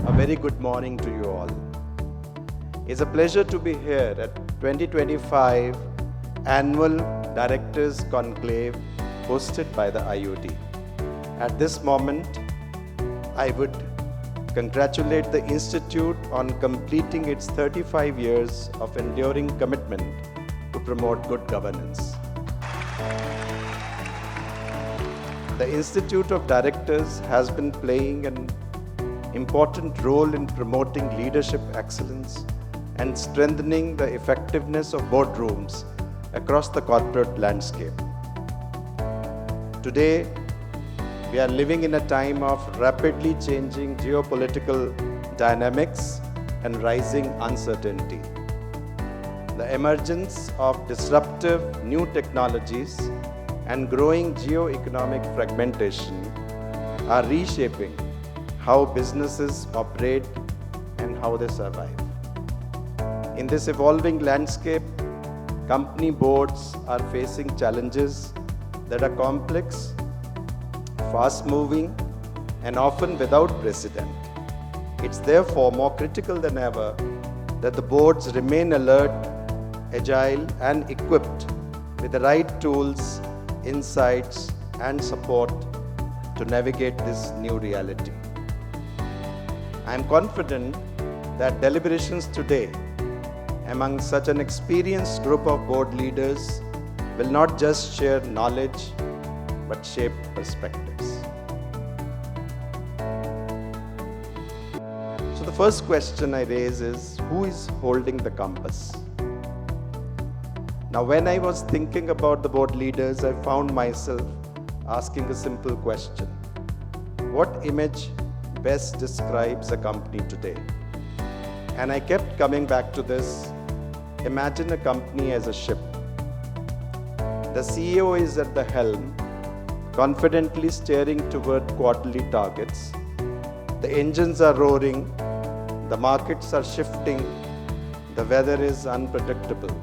A very good morning to you all. It's a pleasure to be here at 2025 Annual Directors Conclave hosted by the IOD. At this moment, I would congratulate the Institute on completing its 35 years of enduring commitment to promote good governance. The Institute of Directors has been playing an important role in promoting leadership excellence and strengthening the effectiveness of boardrooms across the corporate landscape. Today, we are living in a time of rapidly changing geopolitical dynamics and rising uncertainty. The emergence of disruptive new technologies and growing geo-economic fragmentation are reshaping how businesses operate and how they survive. In this evolving landscape, company boards are facing challenges that are complex, fast-moving, and often without precedent. It's therefore more critical than ever that the boards remain alert, agile, and equipped with the right tools, insights, and support to navigate this new reality. I am confident that deliberations today among such an experienced group of board leaders will not just share knowledge but shape perspectives. So the first question I raise is, who is holding the compass? Now, when I was thinking about the board leaders, I found myself asking a simple question. What image best describes a company today? And I kept coming back to this. Imagine a company as a ship. The CEO is at the helm, confidently steering toward quarterly targets. The engines are roaring, the markets are shifting, the weather is unpredictable.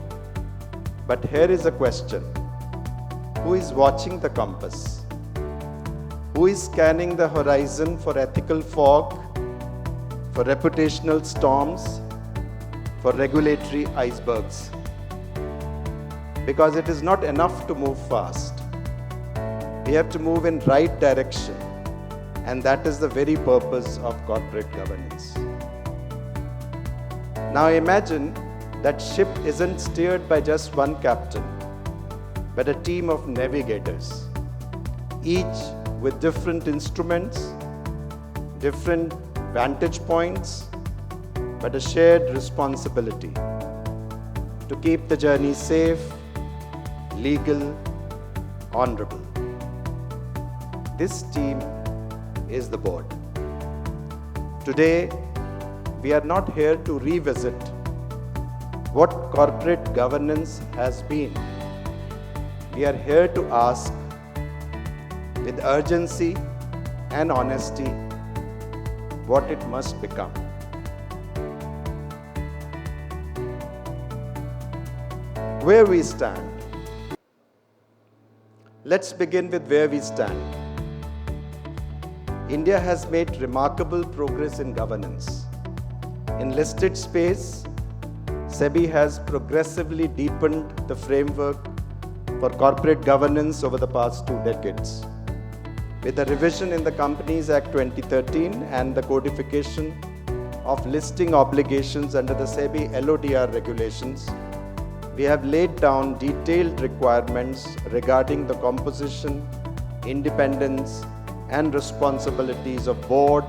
But here is a question. Who is watching the compass? Who is scanning the horizon for ethical fog, for reputational storms, for regulatory icebergs? Because it is not enough to move fast. We have to move in right direction, and that is the very purpose of corporate governance. Now imagine that ship isn't steered by just one captain, but a team of navigators, each with different instruments, different vantage points, but a shared responsibility to keep the journey safe, legal, honorable. This team is the board. Today, we are not here to revisit what corporate governance has been. We are here to ask with urgency and honesty what it must become. Where we stand. Let's begin with where we stand. India has made remarkable progress in governance. In listed space, SEBI has progressively deepened the framework for corporate governance over the past 2 decades. With the revision in the Companies Act 2013 and the codification of listing obligations under the SEBI LODR regulations, we have laid down detailed requirements regarding the composition, independence, and responsibilities of board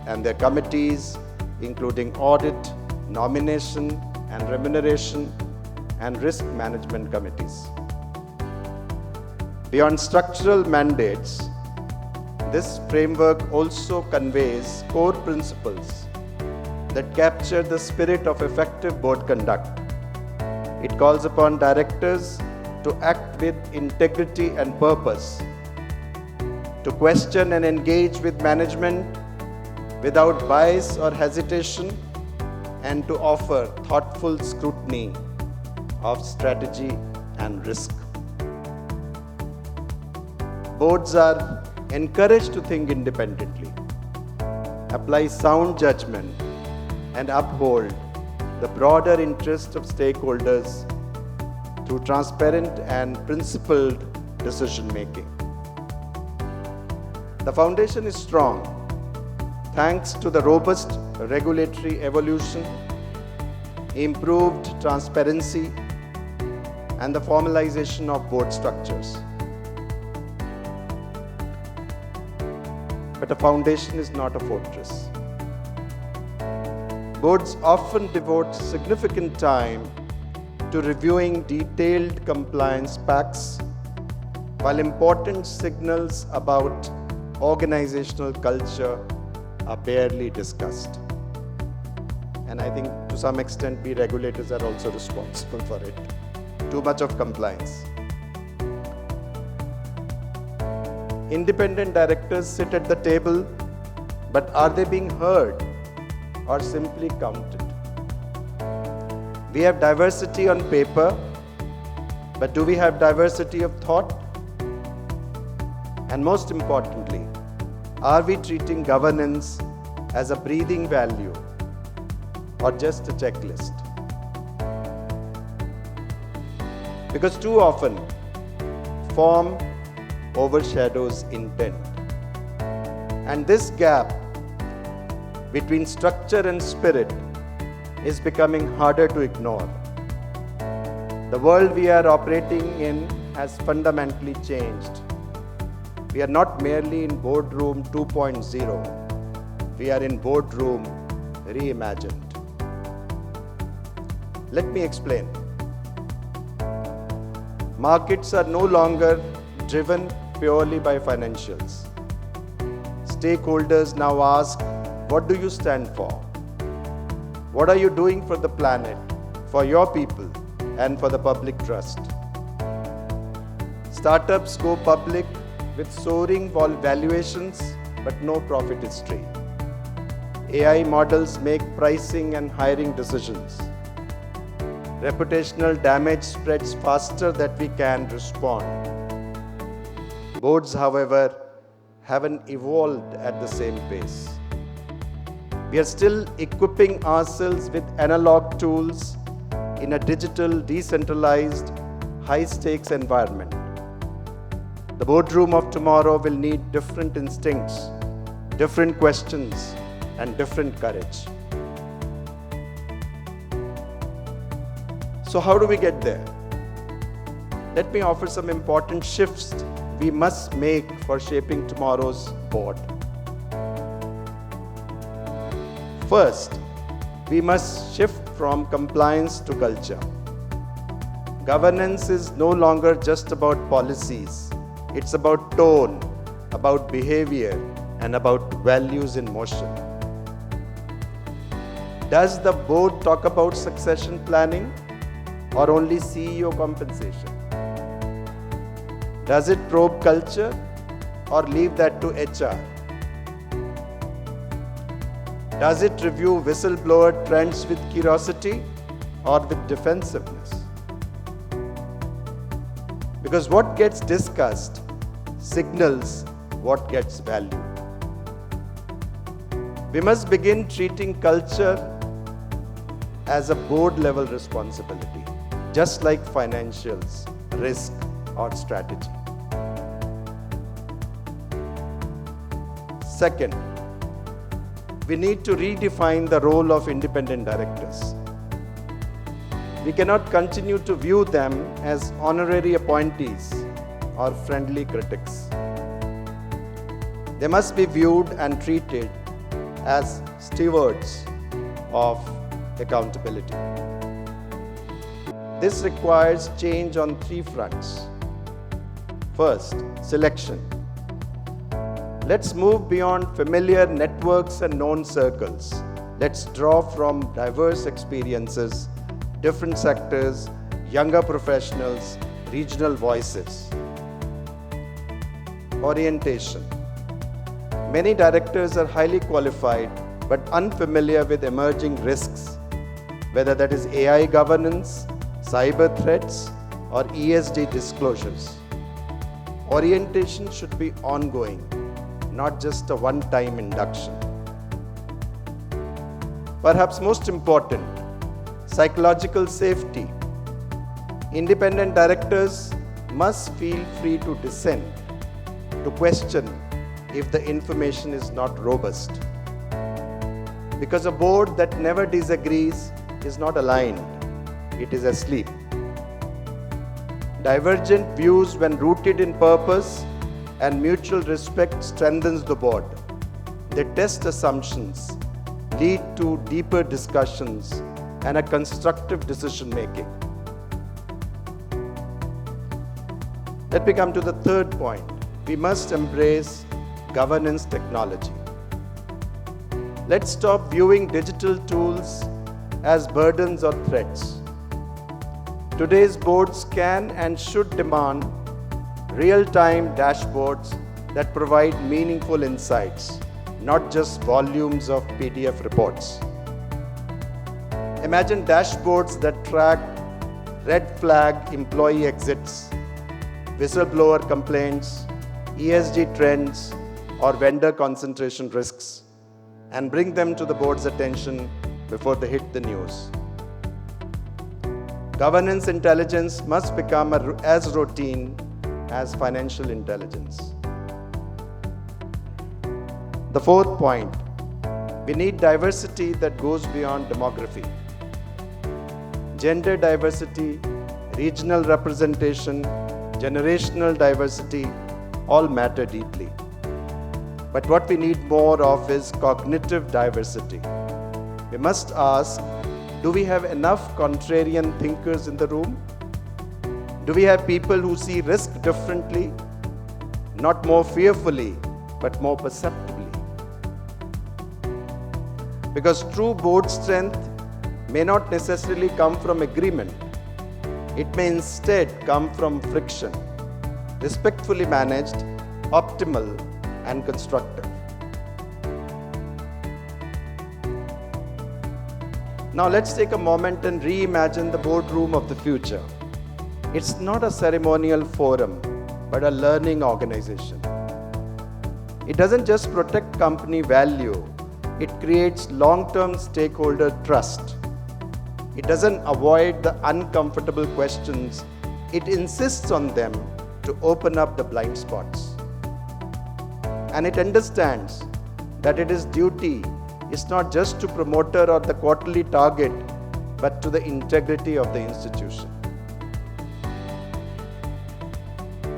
and their committees, including audit, nomination, and remuneration, and risk management committees. Beyond structural mandates, this framework also conveys core principles that capture the spirit of effective board conduct. It calls upon directors to act with integrity and purpose, to question and engage with management without bias or hesitation, and to offer thoughtful scrutiny of strategy and risk. Boards are encouraged to think independently, apply sound judgment, and uphold the broader interest of stakeholders through transparent and principled decision-making. The foundation is strong thanks to the robust regulatory evolution, improved transparency, and the formalization of board structures. But a foundation is not a fortress. Boards often devote significant time to reviewing detailed compliance packs, while important signals about organizational culture are barely discussed. And I think to some extent we regulators are also responsible for it. Too much of compliance. Independent directors sit at the table, but are they being heard or simply counted? We have diversity on paper, but do we have diversity of thought? And most importantly, are we treating governance as a breathing value or just a checklist? Because too often, form overshadows intent. And this gap between structure and spirit is becoming harder to ignore. The world we are operating in has fundamentally changed. We are not merely in boardroom 2.0. We are in boardroom reimagined. Let me explain. Markets are no longer driven purely by financials. Stakeholders now ask, what do you stand for? What are you doing for the planet, for your people, and for the public trust? Startups go public with soaring valuations, but no profit history. AI models make pricing and hiring decisions. Reputational damage spreads faster than we can respond. Boards, however, haven't evolved at the same pace. We are still equipping ourselves with analog tools in a digital, decentralized, high-stakes environment. The boardroom of tomorrow will need different instincts, different questions, and different courage. So how do we get there? Let me offer some important shifts we must make for shaping tomorrow's board. First, we must shift from compliance to culture. Governance is no longer just about policies. It's about tone, about behavior, and about values in motion. Does the board talk about succession planning or only CEO compensation? Does it probe culture or leave that to HR? Does it review whistleblower trends with curiosity or with defensiveness? Because what gets discussed signals what gets valued. We must begin treating culture as a board-level responsibility, just like financials, risk, or strategy. Second, we need to redefine the role of independent directors. We cannot continue to view them as honorary appointees or friendly critics. They must be viewed and treated as stewards of accountability. This requires change on three fronts. First, selection. Let's move beyond familiar networks and known circles. Let's draw from diverse experiences, different sectors, younger professionals, regional voices. Orientation. Many directors are highly qualified but unfamiliar with emerging risks, whether that is AI governance, cyber threats, or ESG disclosures. Orientation should be ongoing, not just a one-time induction. Perhaps most important, psychological safety. Independent directors must feel free to dissent, to question if the information is not robust. Because a board that never disagrees is not aligned, it is asleep. Divergent views, when rooted in purpose and mutual respect, strengthens the board. They test assumptions, lead to deeper discussions and a constructive decision making. Let me come to the third point. We must embrace governance technology. Let's stop viewing digital tools as burdens or threats. Today's boards can and should demand real-time dashboards that provide meaningful insights, not just volumes of PDF reports. Imagine dashboards that track red flag employee exits, whistleblower complaints, ESG trends, or vendor concentration risks, and bring them to the board's attention before they hit the news. Governance intelligence must become as routine as financial intelligence. The fourth point, we need diversity that goes beyond demography. Gender diversity, regional representation, generational diversity all matter deeply. But what we need more of is cognitive diversity. We must ask, do we have enough contrarian thinkers in the room? Do we have people who see risk differently, not more fearfully, but more perceptibly? Because true board strength may not necessarily come from agreement. It may instead come from friction, respectfully managed, optimal, and constructive. Now let's take a moment and reimagine the boardroom of the future. It's not a ceremonial forum, but a learning organization. It doesn't just protect company value, it creates long-term stakeholder trust. It doesn't avoid the uncomfortable questions, it insists on them to open up the blind spots. And it understands that its duty is not just to promoter or the quarterly target, but to the integrity of the institution.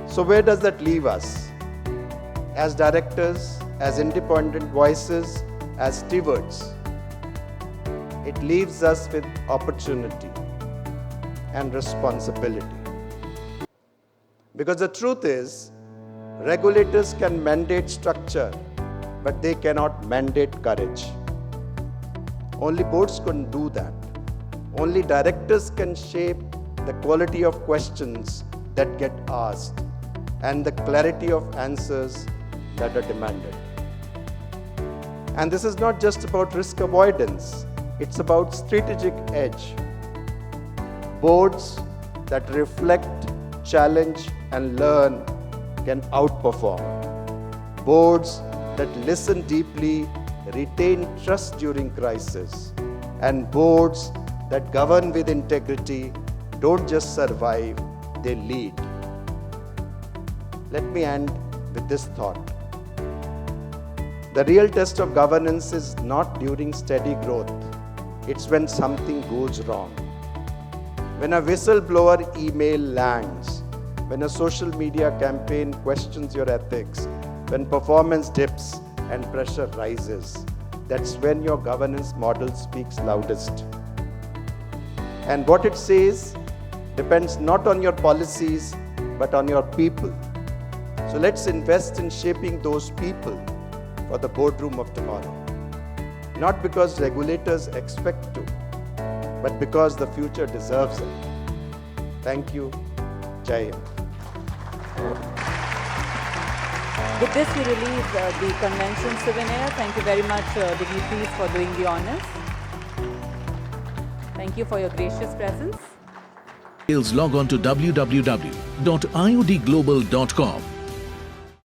So where does that leave us? As directors, as independent voices, as stewards, it leaves us with opportunity and responsibility. Because the truth is, regulators can mandate structure, but they cannot mandate courage. Only boards can do that. Only directors can shape the quality of questions that get asked and the clarity of answers that are demanded. And this is not just about risk avoidance, it's about strategic edge. Boards that reflect, challenge, and learn can outperform. Boards that listen deeply, retain trust during crisis, and boards that govern with integrity don't just survive, they lead. Let me end with this thought. The real test of governance is not during steady growth, it's when something goes wrong. When a whistleblower email lands, when a social media campaign questions your ethics, when performance dips and pressure rises, that's when your governance model speaks loudest. And what it says depends not on your policies, but on your people. So let's invest in shaping those people for the boardroom of tomorrow. Not because regulators expect to, but because the future deserves it. Thank you. Jai Hind. With this, we release the convention souvenir. Thank you very much, dignitaries, for doing the honors. Thank you for your gracious presence. Log on to www.iodglobal.com.